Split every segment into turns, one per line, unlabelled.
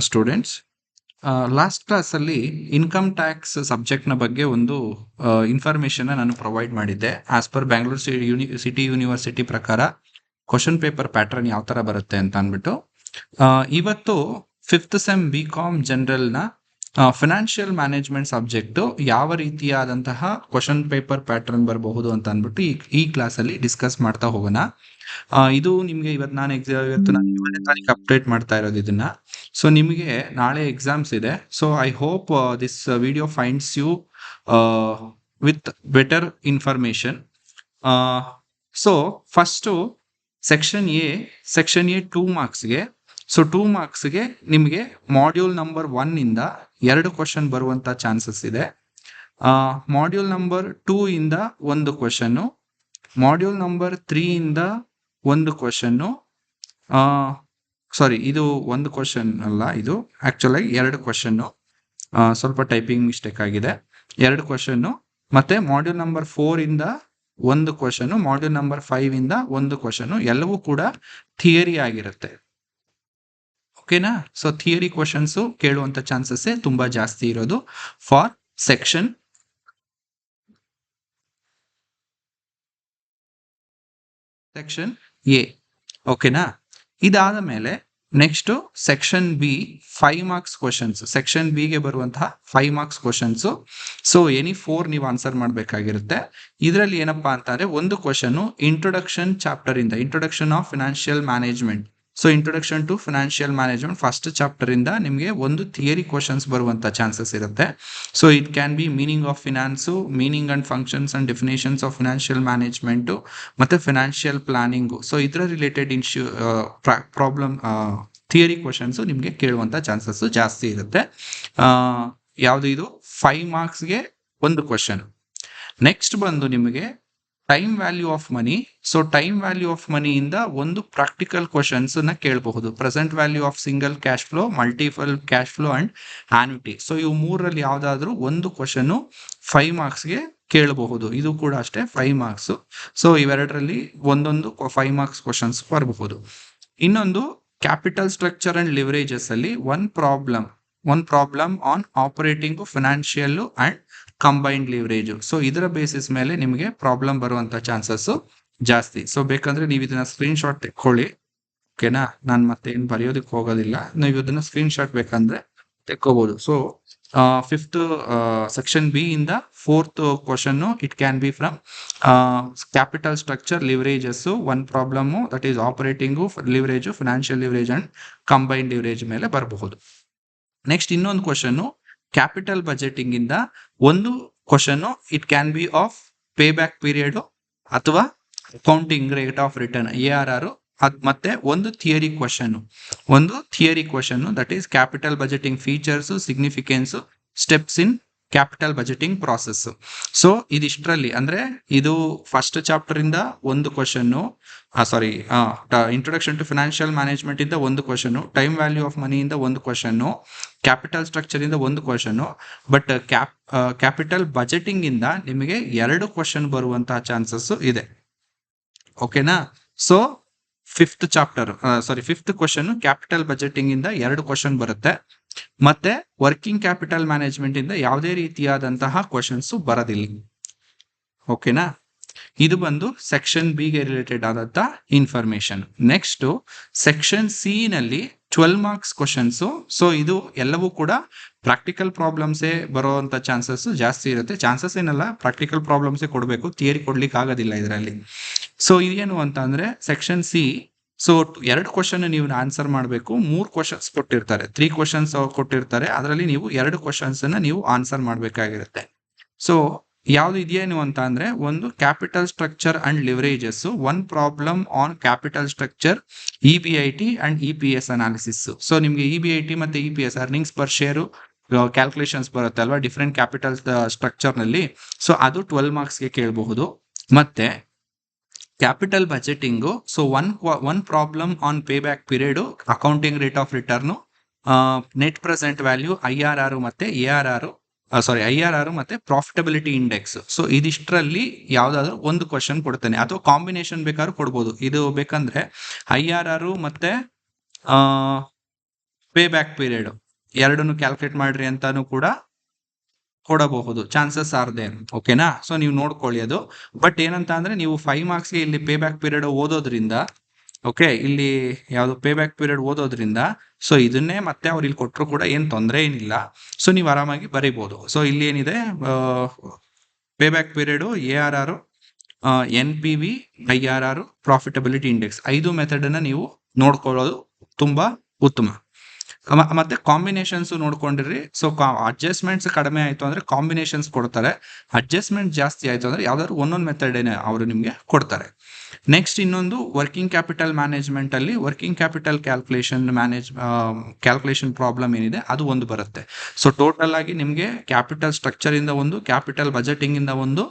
Students, last ಕ್ಲಾಸಲ್ಲಿ income tax ಸಬ್ಜೆಕ್ಟ್ನ ಬಗ್ಗೆ ಒಂದು ಇನ್ಫಾರ್ಮೇಷನ್ ನಾನು ಪ್ರೊವೈಡ್ ಮಾಡಿದ್ದೆ. As per Bangalore city university ಪ್ರಕಾರ ಕ್ವಶನ್ ಪೇಪರ್ ಪ್ಯಾಟರ್ನ್ ಯಾವ ಥರ ಬರುತ್ತೆ ಅಂತ ಅಂದ್ಬಿಟ್ಟು ಇವತ್ತು 5th ಸೆಮ್ BCom ಜನರಲ್ನ ಫಿನಾನ್ಷಿಯಲ್ ಮ್ಯಾನೇಜ್ಮೆಂಟ್ ಸಬ್ಜೆಕ್ಟು ಯಾವ ರೀತಿಯಾದಂತಹ ಕ್ವಶನ್ ಪೇಪರ್ ಪ್ಯಾಟರ್ನ್ ಬರಬಹುದು ಅಂತ ಅಂದ್ಬಿಟ್ಟು ಈ ಕ್ಲಾಸಲ್ಲಿ ಡಿಸ್ಕಸ್ ಮಾಡ್ತಾ ಹೋಗೋಣ. ಇದು ನಿಮಗೆ ಇವತ್ತು ನಾನು 7ನೇ ತಾರೀಕು ಅಪ್ಡೇಟ್ ಮಾಡ್ತಾ ಇರೋದು ಇದನ್ನ. ಸೊ ನಿಮಗೆ ನಾಳೆ ಎಕ್ಸಾಮ್ಸ್ ಇದೆ. So I hope this video finds you with better information. So first section A 2 ಮಾರ್ಕ್ಸ್ಗೆ. ಸೊ 2 ಮಾರ್ಕ್ಸ್ಗೆ ನಿಮಗೆ ಮಾಡ್ಯೂಲ್ ನಂಬರ್ 1 ಇಂದ 2 ಕ್ವಶನ್ ಬರುವಂತ ಚಾನ್ಸಸ್ ಇದೆ. ಮಾಡ್ಯೂಲ್ ನಂಬರ್ 2 ಇಂದ 1 ಕ್ವಶನ್ನು, ಮಾಡ್ಯೂಲ್ ನಂಬರ್ 3 ಇಂದ 1 ಕ್ವಶನ್ನು. ಸಾರಿ, ಇದು 1 ಕ್ವಶನ್ ಅಲ್ಲ, ಇದು ಆಕ್ಚುಲಾಗಿ 2 ಕ್ವಶನ್ನು. ಸ್ವಲ್ಪ ಟೈಪಿಂಗ್ ಮಿಸ್ಟೇಕ್ ಆಗಿದೆ. 2 ಕ್ವಶನ್ನು ಮತ್ತೆ ಮಾಡ್ಯೂಲ್ ನಂಬರ್ 4 ಇಂದ 1 ಕ್ವಶನ್ನು, ಮಾಡ್ಯೂಲ್ ನಂಬರ್ 5 ಇಂದ 1 ಕ್ವಶನ್ನು. ಎಲ್ಲವೂ ಕೂಡ ಥಿಯರಿ ಆಗಿರುತ್ತೆ. ಓಕೆನಾ? ಸೊ ಥಿಯರಿ ಕ್ವಶನ್ಸ್ ಕೇಳುವಂತ ಚಾನ್ಸಸ್ ತುಂಬಾ ಜಾಸ್ತಿ ಇರೋದು ಫಾರ್ ಸೆಕ್ಷನ್ ಎ. ಓಕೆನಾ? ಇದಾದ ಮೇಲೆ next section B 5 marks questions. Section ಬಿಗೆ ಬರುವಂತಹ 5 ಮಾರ್ಕ್ಸ್ ಕ್ವಶನ್ಸ್. ಸೊ ಎನಿ 4 ನೀವು ಆನ್ಸರ್ ಮಾಡಬೇಕಾಗಿರುತ್ತೆ. ಇದರಲ್ಲಿ ಏನಪ್ಪಾ ಅಂತಂದ್ರೆ ಒಂದು ಕ್ವಶನ್ ಇಂಟ್ರೊಡಕ್ಷನ್ ಚಾಪ್ಟರ್ ಇಂದ, introduction of financial management. So introduction to financial management first chapter ಇಂದ ನಿಮಗೆ ಒಂದು ಥಿಯರಿ ಕ್ವಶನ್ಸ್ ಬರುವಂತ ಚಾನ್ಸಸ್ ಇರುತ್ತೆ. So it can be meaning of finance, meaning and functions and definitions of financial management, ಮತ್ತೆ financial planning. So ಇದರ related problem theory questions ನಿಮಗೆ ಕೇಳುವಂತ chances ಜಾಸ್ತಿ ಇರುತ್ತೆ. ಯಾವುದು ಇದು 5 ಮಾರ್ಕ್ಸ್ಗೆ 1 ಕ್ವಶನ್. ನೆಕ್ಸ್ಟ್ ಬಂದು ನಿಮಗೆ time value of money. So time value of ಮನಿಯಿಂದ ಒಂದು ಪ್ರಾಕ್ಟಿಕಲ್ ಕ್ವಶನ್ಸ್ ನ ಕೇಳಬಹುದು. Present value of single cash flow, multiple cash flow and annuity. So ಇವು ಮೂರರಲ್ಲಿ ಯಾವ್ದಾದ್ರು ಒಂದು ಕ್ವಶನ್ 5 ಮಾರ್ಕ್ಸ್ಗೆ ಕೇಳಬಹುದು. ಇದು ಕೂಡ ಅಷ್ಟೇ 5 ಮಾರ್ಕ್ಸ್. ಸೊ ಇವೆರಡರಲ್ಲಿ ಒಂದೊಂದು 5 ಮಾರ್ಕ್ಸ್ ಕ್ವಶನ್ಸ್ ಬರಬಹುದು. ಇನ್ನೊಂದು ಕ್ಯಾಪಿಟಲ್ ಸ್ಟ್ರಕ್ಚರ್ ಅಂಡ್ ಲಿವರೇಜಸ್ ಅಲ್ಲಿ one problem on operating financial and combined leverage. So ಇದರ ಬೇಸಿಸ್ ಮೇಲೆ ನಿಮಗೆ ಪ್ರಾಬ್ಲಮ್ ಬರುವಂತ ಚಾನ್ಸಸ್ ಜಾಸ್ತಿ. ಸೊ ಬೇಕಂದ್ರೆ ನೀವು ಇದನ್ನ ಸ್ಕ್ರೀನ್ ಶಾಟ್ ತೆಕ್ಕೊಳ್ಳಿ. ಓಕೆನಾ? ನಾನು ಮತ್ತೆ ಏನು ಬರೆಯೋದಕ್ಕೆ ಹೋಗೋದಿಲ್ಲ. ನೀವು ಇದನ್ನ ಸ್ಕ್ರೀನ್ ಶಾಟ್ ಬೇಕಂದ್ರೆ ತೆಕ್ಕೋಬಹುದು. ಸೊ 5th ಸೆಕ್ಷನ್ ಬಿ ಇಂದ 4th question it can be from capital structure, leverages, one problem that is operating leverage, financial leverage and combined leverage ಮೇಲೆ ಬರಬಹುದು. ನೆಕ್ಸ್ಟ್ ಇನ್ನೊಂದು ಕ್ವಶನ್ ಕ್ಯಾಪಿಟಲ್ ಬಜೆಟಿಂಗ್ ಇಂದ ಒಂದು question it can be of pay back period ಅಥವಾ accounting rate of return ARR. ಮತ್ತೆ ಒಂದು theory question that is capital budgeting features, significance, steps in capital budgeting process. So ಇದಿಷ್ಟರಲ್ಲಿ ಅಂದ್ರೆ ಇದು first chapter ಇಂದ ಒಂದು question, introduction to financial management ಇಂದ ಒಂದು ಕ್ವಶನ್, ಟೈಮ್ ವ್ಯಾಲ್ಯೂ ಆಫ್ ಮನಿ ಇಂದ ಒಂದು ಕ್ವಶನ್, ಕ್ಯಾಪಿಟಲ್ ಸ್ಟ್ರಕ್ಚರ್ ಇಂದ ಒಂದು ಕ್ವಶನ್. ಬಟ್ ಕ್ಯಾಪಿಟಲ್ ಬಜೆಟಿಂಗ್ ಇಂದ ನಿಮಗೆ 2 ಕ್ವಶನ್ ಬರುವಂತಹ ಚಾನ್ಸಸ್ ಇದೆ. ಓಕೆನಾ? So 5th question capital budgeting ಇಂದ 2 ಕ್ವಶನ್ ಬರುತ್ತೆ. ಮತ್ತೆ ವರ್ಕಿಂಗ್ ಕ್ಯಾಪಿಟಲ್ ಮ್ಯಾನೇಜ್ಮೆಂಟ್ ಇಂದ ಯಾವುದೇ ರೀತಿಯಾದಂತಹ ಕ್ವಶನ್ಸ್ ಬರೋದಿಲ್ಲ. ಓಕೆನಾ? ಇದು ಬಂದು ಸೆಕ್ಷನ್ ಬಿಗೆ ರಿಲೇಟೆಡ್ ಆದಂತ ಇನ್ಫಾರ್ಮೇಶನ್. ನೆಕ್ಸ್ಟ್ ಸೆಕ್ಷನ್ ಸಿ ನಲ್ಲಿ 12 ಮಾರ್ಕ್ಸ್ ಕ್ವಶನ್ಸ್. ಸೊ ಇದು ಎಲ್ಲವೂ ಕೂಡ ಪ್ರಾಕ್ಟಿಕಲ್ ಪ್ರಾಬ್ಲಮ್ಸೇ ಬರುವಂತ ಚಾನ್ಸಸ್ ಜಾಸ್ತಿ ಇರುತ್ತೆ. ಚಾನ್ಸಸ್ ಏನಲ್ಲ, ಪ್ರಾಕ್ಟಿಕಲ್ ಪ್ರಾಬ್ಲಮ್ಸೇ ಕೊಡಬೇಕು, ಥಿಯರಿ ಕೊಡ್ಲಿಕ್ಕೆ ಆಗೋದಿಲ್ಲ ಇದರಲ್ಲಿ. ಸೊ ಇದೇನು ಅಂತ ಅಂದ್ರೆ ಸೆಕ್ಷನ್ ಸಿ. ಸೊ 2 ಕ್ವಶನ್ ನೀವು ಆನ್ಸರ್ ಮಾಡಬೇಕು. 3 ಕ್ವಶನ್ಸ್ ಕೊಟ್ಟಿರ್ತಾರೆ, 3 ಕ್ವಶನ್ಸ್ ಕೊಟ್ಟಿರ್ತಾರೆ. ಅದರಲ್ಲಿ ನೀವು 2 ಕ್ವಶನ್ಸ್ ನೀವು ಆನ್ಸರ್ ಮಾಡಬೇಕಾಗಿರುತ್ತೆ. ಸೊ ಯಾವ್ದು ಇದೇನು ಅಂತ ಅಂದ್ರೆ ಒಂದು capital structure and leverages, one problem on capital structure, EBIT and EPS analysis. So ನಿಮ್ಗೆ EBIT ಮತ್ತೆ EPS earnings per share calculations ಬರುತ್ತೆ ಅಲ್ವಾ ಡಿಫ್ರೆಂಟ್ ಕ್ಯಾಪಿಟಲ್ ಸ್ಟ್ರಕ್ಚರ್ ನಲ್ಲಿ. ಸೊ ಅದು 12 ಮಾರ್ಕ್ಸ್ಗೆ ಕೇಳಬಹುದು. ಮತ್ತೆ capital budgeting, so one problem on pay back period, accounting rate of return, net present value, IRR ಮತ್ತೆ IRR ಮತ್ತೆ ಪ್ರಾಫಿಟಬಿಲಿಟಿ ಇಂಡೆಕ್ಸ್. ಸೊ ಇದಿಷ್ಟರಲ್ಲಿ ಯಾವ್ದಾದ್ರು ಒಂದು ಕ್ವಶನ್ ಕೊಡ್ತಾನೆ, ಅಥವಾ ಕಾಂಬಿನೇಷನ್ ಬೇಕಾದ್ರೂ ಕೊಡ್ಬೋದು. ಇದು ಬೇಕಂದ್ರೆ IRR ಮತ್ತೆ ಪೇ ಬ್ಯಾಕ್ ಪೀರಿಯಡ್ ಎರಡನ್ನು ಕ್ಯಾಲ್ಕುಲೇಟ್ ಮಾಡ್ರಿ ಅಂತಾನು ಕೂಡ ಕೊಡಬಹುದು, ಚಾನ್ಸಸ್ ಆರ್ ದೇರ್. ಓಕೆನಾ? ಸೊ ನೀವು ನೋಡ್ಕೊಳ್ಳಿ ಅದು. ಬಟ್ ಏನಂತ ಅಂದ್ರೆ ನೀವು 5 ಮಾರ್ಕ್ಸ್ಗೆ ಇಲ್ಲಿ ಪೇ ಬ್ಯಾಕ್ ಪೀರಿಯಡ್ ಓದೋದ್ರಿಂದ, ಓಕೆ, ಇಲ್ಲಿ ಯಾವುದು ಪೇ ಬ್ಯಾಕ್ ಪೀರಿಯಡ್ ಓದೋದ್ರಿಂದ, ಸೊ ಇದನ್ನೇ ಮತ್ತೆ ಅವ್ರು ಇಲ್ಲಿ ಕೊಟ್ಟರು ಕೂಡ ಏನು ತೊಂದರೆ ಏನಿಲ್ಲ. ಸೊ ನೀವು ಆರಾಮಾಗಿ ಬರೀಬಹುದು. ಸೊ ಇಲ್ಲಿ ಏನಿದೆ, pay back period ARR, NPV, IRR, profitability index 5 method ಅನ್ನ ನೀವು ನೋಡ್ಕೊಳ್ಳೋದು ತುಂಬಾ ಉತ್ತಮ. ಮತ್ತೆ ಕಾಂಬಿನೇಷನ್ಸ್ ನೋಡ್ಕೊಂಡಿರಿ. ಸೊ ಅಡ್ಜಸ್ಟ್ಮೆಂಟ್ಸ್ ಕಡಿಮೆ ಆಯ್ತು ಅಂದ್ರೆ ಕಾಂಬಿನೇಷನ್ಸ್ ಕೊಡ್ತಾರೆ, ಅಡ್ಜಸ್ಟ್ಮೆಂಟ್ ಜಾಸ್ತಿ ಆಯ್ತು ಅಂದ್ರೆ ಯಾವ್ದಾದ್ರು ಒಂದೊಂದು ಮೆಥಡ್ ಅವರು ನಿಮ್ಗೆ ಕೊಡ್ತಾರೆ. ನೆಕ್ಸ್ಟ್ ಇನ್ನೊಂದು ವರ್ಕಿಂಗ್ ಕ್ಯಾಪಿಟಲ್ ಮ್ಯಾನೇಜ್ಮೆಂಟ್ ಅಲ್ಲಿ ವರ್ಕಿಂಗ್ ಕ್ಯಾಪಿಟಲ್ ಕ್ಯಾಲ್ಕುಲೇಷನ್ ಪ್ರಾಬ್ಲಮ್ ಏನಿದೆ ಅದು ಒಂದು ಬರುತ್ತೆ. ಸೊ ಟೋಟಲ್ ಆಗಿ ನಿಮ್ಗೆ ಕ್ಯಾಪಿಟಲ್ ಸ್ಟ್ರಕ್ಚರ್ ಇಂದ ಒಂದು, ಕ್ಯಾಪಿಟಲ್ ಬಜೆಟಿಂಗ್ ಇಂದ ಒಂದು,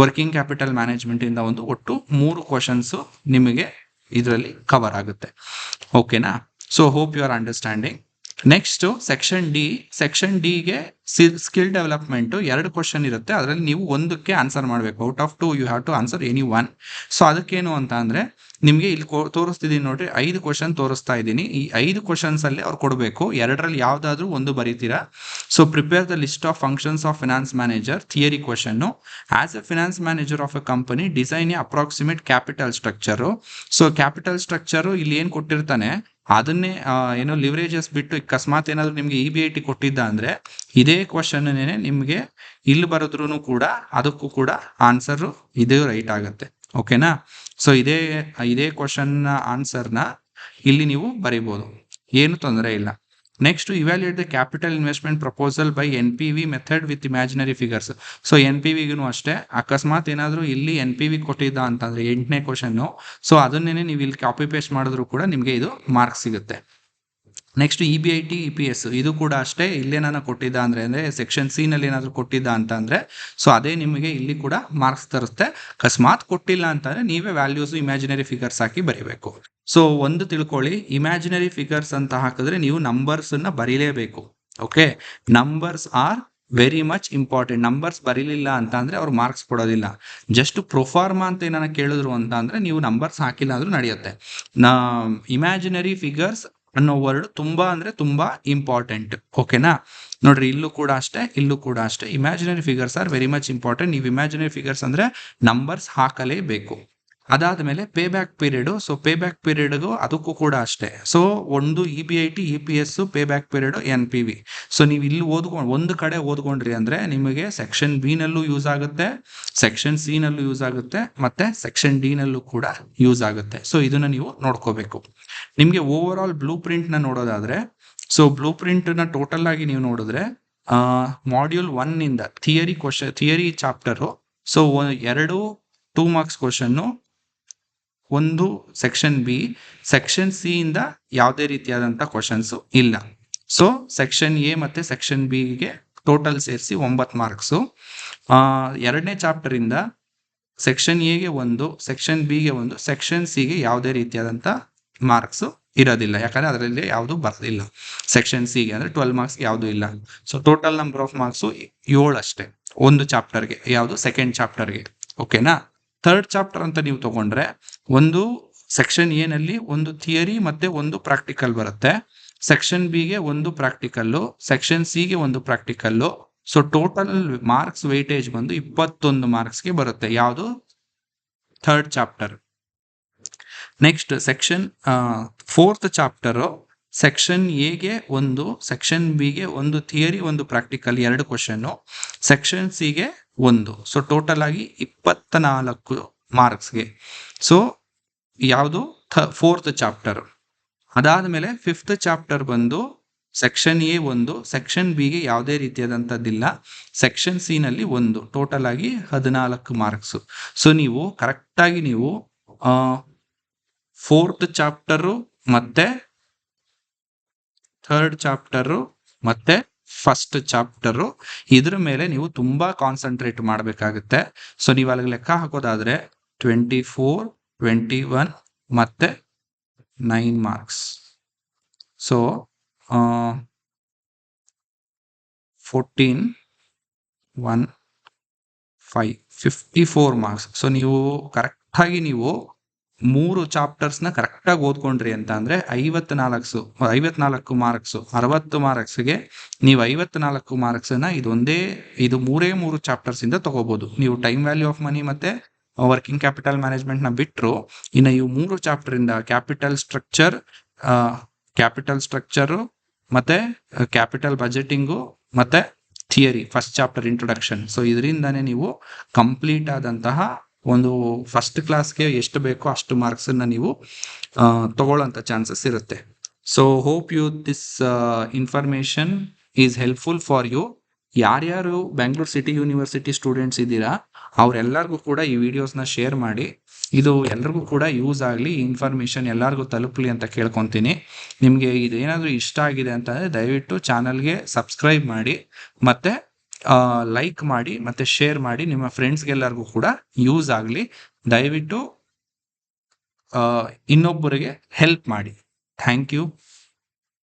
ವರ್ಕಿಂಗ್ ಕ್ಯಾಪಿಟಲ್ ಮ್ಯಾನೇಜ್ಮೆಂಟ್ ಇಂದ ಒಂದು, ಒಟ್ಟು 3 ಕ್ವಶನ್ಸ್ ನಿಮಗೆ ಇದರಲ್ಲಿ ಕವರ್ ಆಗುತ್ತೆ. ಓಕೆನಾ? So hope you are understanding. Next section ಡಿಗೆ ಸ್ಕಿಲ್ ಡೆವಲಪ್ಮೆಂಟ್ 2 ಕ್ವಶನ್ ಇರುತ್ತೆ. ಅದರಲ್ಲಿ ನೀವು ಒಂದಕ್ಕೆ ಆನ್ಸರ್ ಮಾಡಬೇಕು. Out of 2 you have to answer any one. So ಅದಕ್ಕೇನು ಅಂತ ಅಂದ್ರೆ ನಿಮ್ಗೆ ಇಲ್ಲಿ ತೋರಿಸ್ತಿದ್ದೀನಿ ನೋಡ್ರಿ, 5 ಕ್ವಶನ್ ತೋರಿಸ್ತಾ ಇದ್ದೀನಿ. ಈ 5 ಕ್ವಶನ್ಸ್ ಅಲ್ಲಿ ಅವ್ರು ಕೊಡಬೇಕು, 2ರಲ್ಲಿ ಯಾವ್ದಾದ್ರು ಒಂದು ಬರೀತೀರಾ. So prepare the list of functions of finance manager, theory question. As a finance manager of a company design a approximate capital structure. So capital structure ಇಲ್ಲಿ ಏನ್ ಕೊಟ್ಟಿರ್ತಾನೆ ಅದನ್ನೇ ಏನೋ ಲಿವರೇಜಸ್ ಬಿಟ್ಟು ಅಕಸ್ಮಾತ್ ಏನಾದ್ರು ನಿಮ್ಗೆ EBIT ಕೊಟ್ಟಿದ್ದ ಅಂದ್ರೆ ಇದೇ ಕ್ವಶನ್ ನಿಮ್ಗೆ ಇಲ್ಲಿ ಬರೋದ್ರೂ ಕೂಡ ಅದಕ್ಕೂ ಕೂಡ ಆನ್ಸರ್ ಇದೇ ರೈಟ್ ಆಗುತ್ತೆ. ಓಕೆನಾ? ಸೊ ಇದೇ ಕ್ವಶನ್ ಆನ್ಸರ್ನ ಇಲ್ಲಿ ನೀವು ಬರೀಬಹುದು, ಏನು ತೊಂದರೆ ಇಲ್ಲ. Next evaluate the capital investment proposal by NPV method with imaginary figures. So NPVಗೂ ಅಷ್ಟೇ, ಅಕಸ್ಮಾತ್ ಏನಾದರೂ ಇಲ್ಲಿ NPV ಕೊಟ್ಟಿದ್ದ ಅಂತಂದ್ರೆ 8ನೇ ಕ್ವಶನ್ನು, ಸೊ ಅದನ್ನೇ ನೀವು ಇಲ್ಲಿ ಕಾಪಿ ಪೇಸ್ಟ್ ಮಾಡಿದ್ರು ಕೂಡ ನಿಮಗೆ ಇದು ಮಾರ್ಕ್ಸ್ ಸಿಗುತ್ತೆ. ನೆಕ್ಸ್ಟ್ EBIT EPS ಇದು ಕೂಡ ಅಷ್ಟೇ, ಇಲ್ಲೇನಾನ ಕೊಟ್ಟಿದ್ದ ಅಂದ್ರೆ ಸೆಕ್ಷನ್ C ನಲ್ಲಿ ಏನಾದರೂ ಕೊಟ್ಟಿದ್ದ ಅಂತಂದ್ರೆ ಸೊ ಅದೇ ನಿಮಗೆ ಇಲ್ಲಿ ಕೂಡ ಮಾರ್ಕ್ಸ್ ತರುತ್ತೆ. ಅಕಸ್ಮಾತ್ ಕೊಟ್ಟಿಲ್ಲ ಅಂತಂದ್ರೆ ನೀವೇ ವ್ಯಾಲ್ಯೂಸ್ ಇಮ್ಯಾಜಿನರಿ ಫಿಗರ್ಸ್ ಹಾಕಿ ಬರೀಬೇಕು. ಸೊ ಒಂದು ತಿಳ್ಕೊಳ್ಳಿ, ಇಮ್ಯಾಜಿನರಿ ಫಿಗರ್ಸ್ ಅಂತ ಹಾಕಿದ್ರೆ ನೀವು ನಂಬರ್ಸ್ ಅನ್ನ ಬರೀಲೇಬೇಕು. Okay, numbers are very much important. Numbers ಬರೀಲಿಲ್ಲ ಅಂತ ಅಂದ್ರೆ ಅವ್ರು ಮಾರ್ಕ್ಸ್ ಕೊಡೋದಿಲ್ಲ. ಜಸ್ಟ್ ಪ್ರೊಫಾರ್ಮಾ ಅಂತ ಏನಾನ ಕೇಳಿದ್ರು ಅಂತ ಅಂದ್ರೆ ನೀವು ನಂಬರ್ಸ್ ಹಾಕಿಲ್ಲ ಅಂದ್ರೂ ನಡೆಯುತ್ತೆ. ಇಮ್ಯಾಜಿನರಿ ಫಿಗರ್ಸ್ ಅನ್ನೋ ವರ್ಡ್ ತುಂಬಾ ಅಂದ್ರೆ ತುಂಬಾ ಇಂಪಾರ್ಟೆಂಟ್. ಓಕೆನಾ? ನೋಡ್ರಿ, ಇಲ್ಲೂ ಕೂಡ ಅಷ್ಟೇ imaginary figures are very much important. ನೀವು ಇಮ್ಯಾಜಿನರಿ ಫಿಗರ್ಸ್ ಅಂದ್ರೆ ನಂಬರ್ಸ್ ಹಾಕಲೇಬೇಕು. ಅದಾದ್ಮೇಲೆ pay back period. So pay back ಪೀರಿಯಡ್ಗೂ ಅದಕ್ಕೂ ಕೂಡ ಅಷ್ಟೇ. ಸೊ ಒಂದು EBIT EPS, pay back period, NPV. So ನೀವು ಇಲ್ಲಿ ಒಂದು ಕಡೆ ಓದ್ಕೊಂಡ್ರಿ ಅಂದ್ರೆ ನಿಮಗೆ ಸೆಕ್ಷನ್ B ನಲ್ಲೂ ಯೂಸ್ ಆಗುತ್ತೆ, ಸೆಕ್ಷನ್ C ನಲ್ಲೂ ಯೂಸ್ ಆಗುತ್ತೆ, ಮತ್ತೆ ಸೆಕ್ಷನ್ D ನಲ್ಲೂ ಕೂಡ ಯೂಸ್ ಆಗುತ್ತೆ. ಸೊ ಇದನ್ನ ನೀವು ನೋಡ್ಕೋಬೇಕು. ನಿಮ್ಗೆ ಓವರ್ ಆಲ್ ಬ್ಲೂ ಪ್ರಿಂಟ್ ನ ನೋಡೋದಾದ್ರೆ, ಸೊ ಬ್ಲೂ ಪ್ರಿಂಟ್ ನ ಟೋಟಲ್ ಆಗಿ ನೀವು ನೋಡಿದ್ರೆ ಮಾಡ್ಯೂಲ್ 1 ಇಂದ theory chapter. So 2 2 marks question, ಒಂದು ಸೆಕ್ಷನ್ B. ಸೆಕ್ಷನ್ C ಇಂದ ಯಾವುದೇ ರೀತಿಯಾದಂಥ ಕ್ವಶನ್ಸ್ ಇಲ್ಲ. ಸೊ ಸೆಕ್ಷನ್ A ಮತ್ತೆ ಸೆಕ್ಷನ್ B ಗೆ ಟೋಟಲ್ ಸೇರಿಸಿ 9 ಮಾರ್ಕ್ಸು. 2ನೇ ಚಾಪ್ಟರ್ ಇಂದ ಸೆಕ್ಷನ್ A ಗೆ 1, ಸೆಕ್ಷನ್ B ಗೆ 1, ಸೆಕ್ಷನ್ C ಗೆ ಯಾವುದೇ ರೀತಿಯಾದಂಥ ಮಾರ್ಕ್ಸ್ ಇರೋದಿಲ್ಲ, ಯಾಕಂದ್ರೆ ಅದರಲ್ಲಿ ಯಾವುದು ಬರೋದಿಲ್ಲ. ಸೆಕ್ಷನ್ C ಗೆ ಅಂದ್ರೆ 12 ಮಾರ್ಕ್ಸ್ ಯಾವುದು ಇಲ್ಲ. So total number of marks 7 ಅಷ್ಟೇ ಒಂದು ಚಾಪ್ಟರ್ಗೆ, ಯಾವುದು ಸೆಕೆಂಡ್ ಚಾಪ್ಟರ್ಗೆ. ಓಕೆನಾ? ಥರ್ಡ್ ಚಾಪ್ಟರ್ ಅಂತ ನೀವು ತಗೊಂಡ್ರೆ ಒಂದು ಸೆಕ್ಷನ್ A ನಲ್ಲಿ ಒಂದು ಥಿಯರಿ ಮತ್ತೆ ಒಂದು ಪ್ರಾಕ್ಟಿಕಲ್ ಬರುತ್ತೆ, ಸೆಕ್ಷನ್ B ಗೆ ಒಂದು ಪ್ರಾಕ್ಟಿಕಲ್ಲು, ಸೆಕ್ಷನ್ C ಗೆ ಒಂದು practical. So total marks weightage ಬಂದು 21 ಮಾರ್ಕ್ಸ್ಗೆ ಬರುತ್ತೆ, ಯಾವುದು third chapter. Next section 4th chapter. Section A ಗೆ ಒಂದು, ಸೆಕ್ಷನ್ B ಗೆ ಒಂದು ಥಿಯರಿ, ಒಂದು ಪ್ರಾಕ್ಟಿಕಲ್, 2 ಕ್ವಶನ್, ಸೆಕ್ಷನ್ C ಗೆ 1. ಸೊ ಟೋಟಲ್ ಆಗಿ 24 ಮಾರ್ಕ್ಸ್ಗೆ. ಸೊ ಯಾವುದು 4th ಚಾಪ್ಟರ್. ಅದಾದ್ಮೇಲೆ 5th ಚಾಪ್ಟರ್ ಬಂದು ಸೆಕ್ಷನ್ A 1, ಸೆಕ್ಷನ್ B ಗೆ ಯಾವುದೇ ರೀತಿಯಾದಂಥದ್ದಿಲ್ಲ, ಸೆಕ್ಷನ್ C ನಲ್ಲಿ 1, ಟೋಟಲ್ ಆಗಿ 14 ಮಾರ್ಕ್ಸ್. ಸೊ ನೀವು ಕರೆಕ್ಟಾಗಿ ನೀವು 4th ಚಾಪ್ಟರು ಮತ್ತೆ 3rd ಚಾಪ್ಟರು ಮತ್ತೆ 1st ಚಾಪ್ಟರು ಇದ್ರ ಮೇಲೆ ನೀವು ತುಂಬಾ ಕಾನ್ಸಂಟ್ರೇಟ್ ಮಾಡಬೇಕಾಗುತ್ತೆ. ಸೊ ನೀವು ಅಲ್ಲಿ ಲೆಕ್ಕ ಹಾಕೋದಾದ್ರೆ 24, 21 ಮತ್ತೆ 9 ಮಾರ್ಕ್ಸ್. So 14, 1, 5, 54 marks. ಸೊ ನೀವು ಕರೆಕ್ಟಾಗಿ ನೀವು 3 ಚಾಪ್ಟರ್ಸ್ನ ಕರೆಕ್ಟಾಗಿ ಓದ್ಕೊಂಡ್ರಿ ಅಂತ ಅಂದರೆ 54 ಮಾರ್ಕ್ಸು 60 ಮಾರ್ಕ್ಸ್ಗೆ ನೀವು 54 ಮಾರ್ಕ್ಸನ್ನು ಇದು 3 ಚಾಪ್ಟರ್ಸಿಂದ ತಗೋಬೋದು. ನೀವು ಟೈಮ್ ವ್ಯಾಲ್ಯೂ ಆಫ್ ಮನಿ ಮತ್ತು ವರ್ಕಿಂಗ್ ಕ್ಯಾಪಿಟಲ್ ಮ್ಯಾನೇಜ್ಮೆಂಟ್ನ ಬಿಟ್ಟರು ಇನ್ನು ಇವು 3 ಚಾಪ್ಟರಿಂದ ಕ್ಯಾಪಿಟಲ್ ಸ್ಟ್ರಕ್ಚರು ಮತ್ತು ಕ್ಯಾಪಿಟಲ್ ಬಜೆಟಿಂಗು ಮತ್ತು theory first chapter introduction. So ಇದರಿಂದನೇ ನೀವು ಕಂಪ್ಲೀಟ್ ಆದಂತಹ ಒಂದು ಫಸ್ಟ್ ಕ್ಲಾಸ್ಗೆ ಎಷ್ಟು ಬೇಕೋ ಅಷ್ಟು ಮಾರ್ಕ್ಸನ್ನು ನೀವು ತಗೊಳ್ಳೋಂಥ ಚಾನ್ಸಸ್ ಇರುತ್ತೆ. So hope you this information is helpful for you. ಯಾರ್ಯಾರು ಬ್ಯಾಂಗ್ಳೂರ್ ಸಿಟಿ ಯೂನಿವರ್ಸಿಟಿ ಸ್ಟೂಡೆಂಟ್ಸ್ ಇದ್ದೀರಾ ಅವರೆಲ್ಲರಿಗೂ ಕೂಡ ಈ ವಿಡಿಯೋಸ್ನ ಶೇರ್ ಮಾಡಿ. ಇದು ಎಲ್ಲರಿಗೂ ಕೂಡ ಯೂಸ್ ಆಗಲಿ, ಈ ಇನ್ಫಾರ್ಮೇಷನ್ ಎಲ್ಲರಿಗೂ ತಲುಪಲಿ ಅಂತ ಕೇಳ್ಕೊತೀನಿ. ನಿಮಗೆ ಇದೇನಾದರೂ ಇಷ್ಟ ಆಗಿದೆ ಅಂತಂದರೆ ದಯವಿಟ್ಟು ಚಾನಲ್ಗೆ ಸಬ್ಸ್ಕ್ರೈಬ್ ಮಾಡಿ ಮತ್ತು ಲೈಕ್ ಮಾಡಿ ಮತ್ತು ಶೇರ್ ಮಾಡಿ. ನಿಮ್ಮ ಫ್ರೆಂಡ್ಸ್ಗೆಲ್ಲರಿಗೂ ಕೂಡ ಯೂಸ್ ಆಗಲಿ. ದಯವಿಟ್ಟು ಇನ್ನೊಬ್ಬರಿಗೆ ಹೆಲ್ಪ್ ಮಾಡಿ. Thank you.